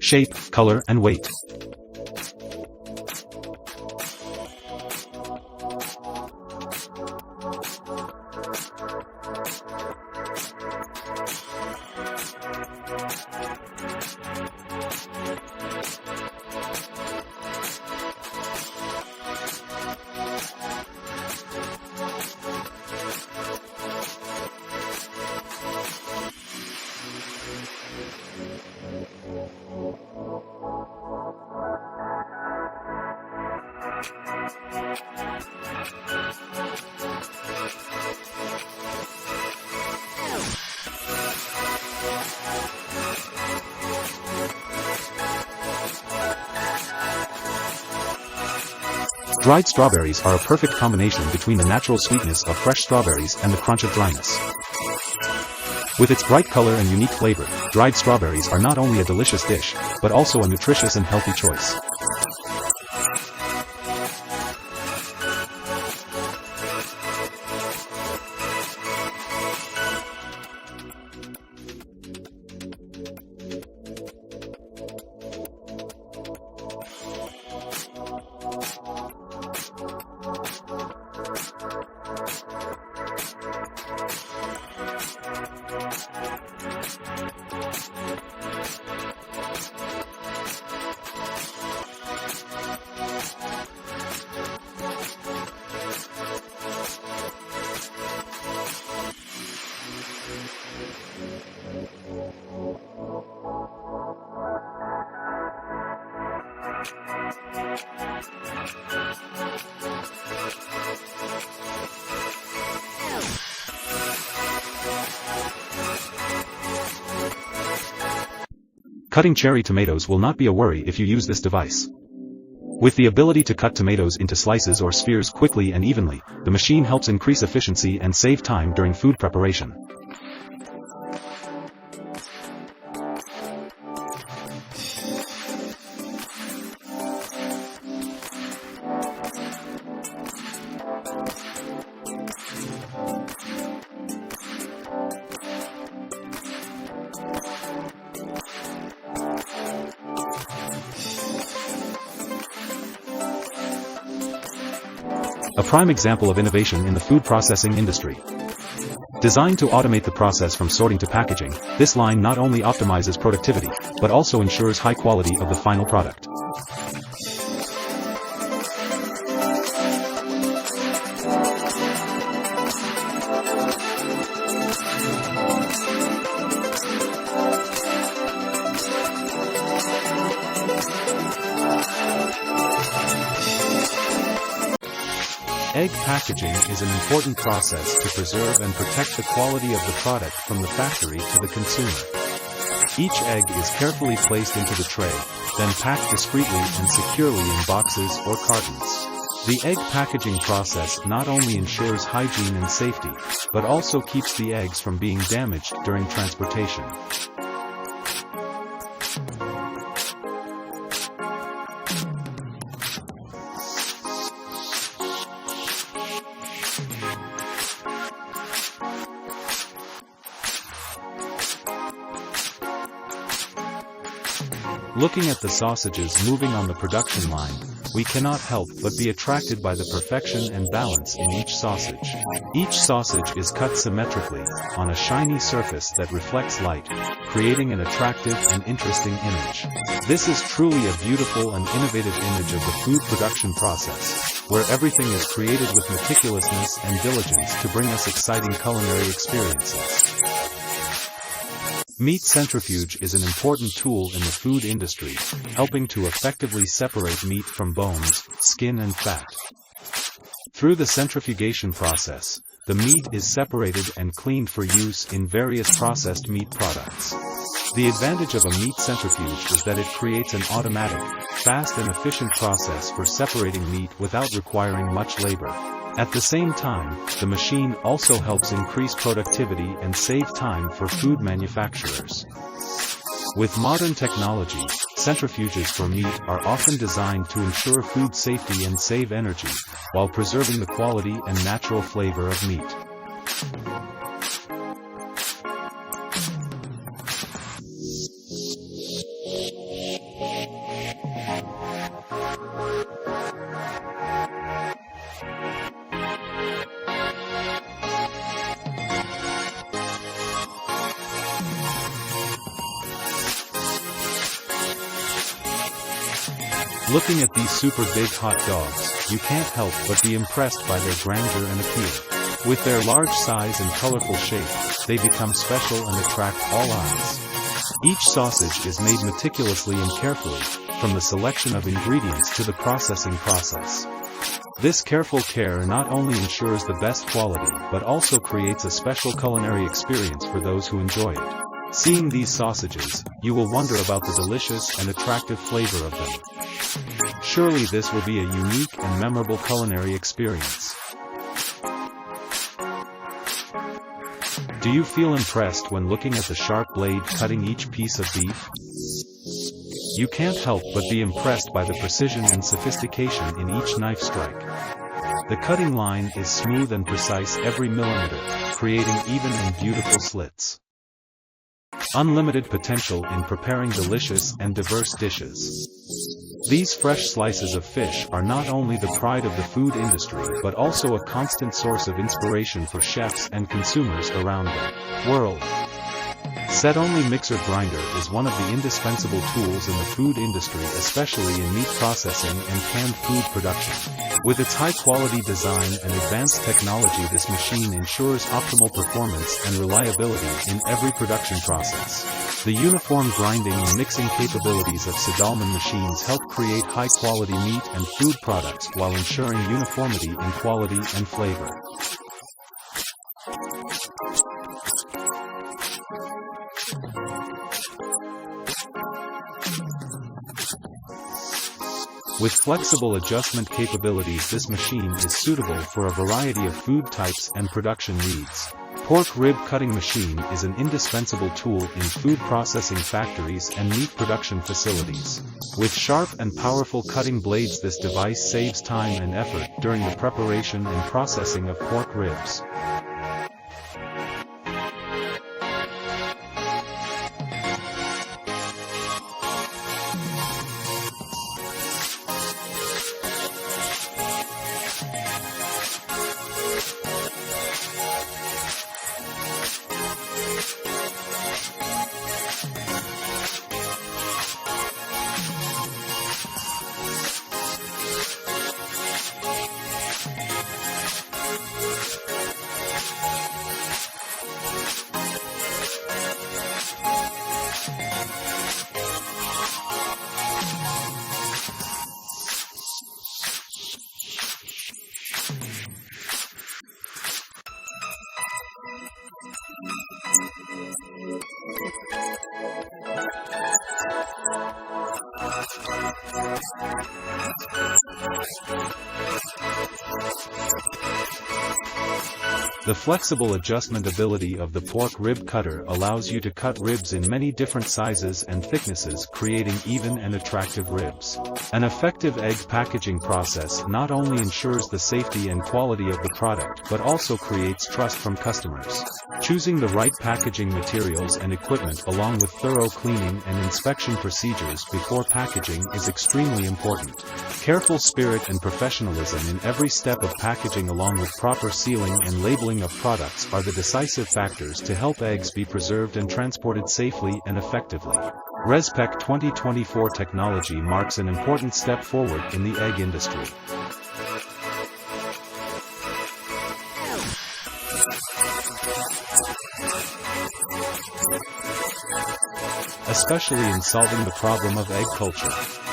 shape, color, and weight. Dried strawberries are a perfect combination between the natural sweetness of fresh strawberries and the crunch of dryness. With its bright color and unique flavor, dried strawberries are not only a delicious dish, but also a nutritious and healthy choice. Cutting cherry tomatoes will not be a worry if you use this device. With the ability to cut tomatoes into slices or spheres quickly and evenly, the machine helps increase efficiency and save time during food preparation. A prime example of innovation in the food processing industry. Designed to automate the process from sorting to packaging, this line not only optimizes productivity, but also ensures high quality of the final product. Egg packaging is an important process to preserve and protect the quality of the product from the factory to the consumer. Each egg is carefully placed into the tray, then packed discreetly and securely in boxes or cartons. The egg packaging process not only ensures hygiene and safety, but also keeps the eggs from being damaged during transportation. Looking at the sausages moving on the production line, we cannot help but be attracted by the perfection and balance in each sausage. Each sausage is cut symmetrically, on a shiny surface that reflects light, creating an attractive and interesting image. This is truly a beautiful and innovative image of the food production process, where everything is created with meticulousness and diligence to bring us exciting culinary experiences. Meat centrifuge is an important tool in the food industry, helping to effectively separate meat from bones, skin and fat. Through the centrifugation process, the meat is separated and cleaned for use in various processed meat products. The advantage of a meat centrifuge is that it creates an automatic, fast and efficient process for separating meat without requiring much labor. At the same time, the machine also helps increase productivity and save time for food manufacturers. With modern technology, centrifuges for meat are often designed to ensure food safety and save energy, while preserving the quality and natural flavor of meat. Looking at these super big hot dogs, you can't help but be impressed by their grandeur and appeal. With their large size and colorful shape, they become special and attract all eyes. Each sausage is made meticulously and carefully, from the selection of ingredients to the processing process. This careful care not only ensures the best quality but also creates a special culinary experience for those who enjoy it. Seeing these sausages, you will wonder about the delicious and attractive flavor of them. Surely this will be a unique and memorable culinary experience. Do you feel impressed when looking at the sharp blade cutting each piece of beef? You can't help but be impressed by the precision and sophistication in each knife strike. The cutting line is smooth and precise every millimeter, creating even and beautiful slits. Unlimited potential in preparing delicious and diverse dishes. These fresh slices of fish are not only the pride of the food industry but also a constant source of inspiration for chefs and consumers around the world. Set-only mixer grinder is one of the indispensable tools in the food industry, especially in meat processing and canned food production. With its high-quality design and advanced technology, this machine ensures optimal performance and reliability in every production process. The uniform grinding and mixing capabilities of Sedalman machines help create high-quality meat and food products while ensuring uniformity in quality and flavor. With flexible adjustment capabilities, this machine is suitable for a variety of food types and production needs. Pork rib cutting machine is an indispensable tool in food processing factories and meat production facilities. With sharp and powerful cutting blades, this device saves time and effort during the preparation and processing of pork ribs. The flexible adjustment ability of the pork rib cutter allows you to cut ribs in many different sizes and thicknesses, creating even and attractive ribs. An effective egg packaging process not only ensures the safety and quality of the product but also creates trust from customers. Choosing the right packaging materials and equipment along with thorough cleaning and inspection procedures before packaging is extremely important. Careful spirit and professionalism in every step of packaging along with proper sealing and labeling of products are the decisive factors to help eggs be preserved and transported safely and effectively. ResPEC 2024 technology marks an important step forward in the egg industry. Especially in solving the problem of egg culture.